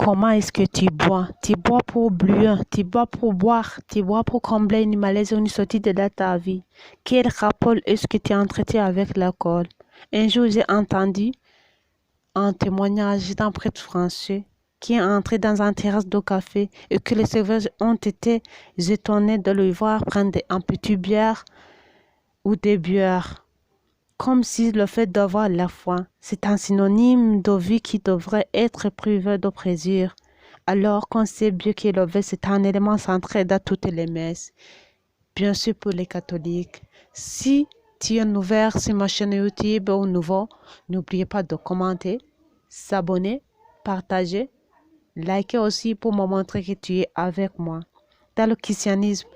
Comment est-ce que tu bois? Tu bois pour oublier, tu bois pour boire, tu bois pour combler une malaise ou une sortie de ta vie. Quel rapport est-ce que tu as entretenu avec l'alcool? Un jour, j'ai entendu un témoignage d'un prêtre français qui est entré dans un terrasse de café et que les serveurs ont été étonnés de le voir prendre un petit bière ou des bières. Comme si le fait d'avoir la foi, c'est un synonyme de vie qui devrait être privé de plaisir, alors qu'on sait bien que le vin c'est un élément central dans toutes les messes. Bien sûr pour les catholiques. Si tu es ouvert sur ma chaîne YouTube ou nouveau, n'oubliez pas de commenter, s'abonner, partager, liker aussi pour me montrer que tu es avec moi. Dans le christianisme,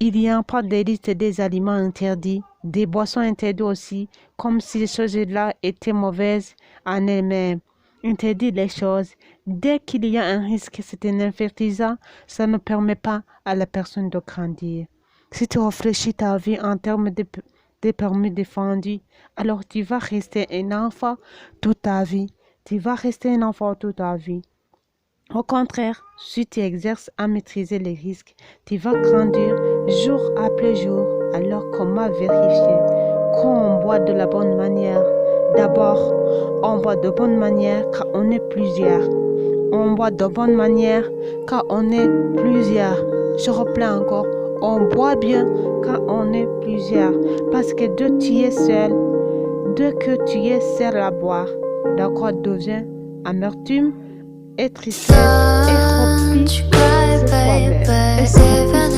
il n'y a pas de liste des aliments interdits, des boissons interdites aussi, comme si les choses-là étaient mauvaises en elles-mêmes. Interdire les choses, dès qu'il y a un risque, c'est un infertilisant, ça ne permet pas à la personne de grandir. Si tu réfléchis ta vie en termes de permis défendus, alors tu vas rester un enfant toute ta vie. Tu vas rester un enfant toute ta vie. Au contraire, si tu exerces à maîtriser les risques, tu vas grandir jour après jour. Alors comment vérifier qu'on boit de la bonne manière? D'abord, on boit de bonne manière car on est plusieurs. On boit de bonne manière car on est plusieurs. Je reprends encore. On boit bien car on est plusieurs. Parce que dès que tu es seul à boire, d'accord devient amertume et tristesse et trop pis, c'est toi-même.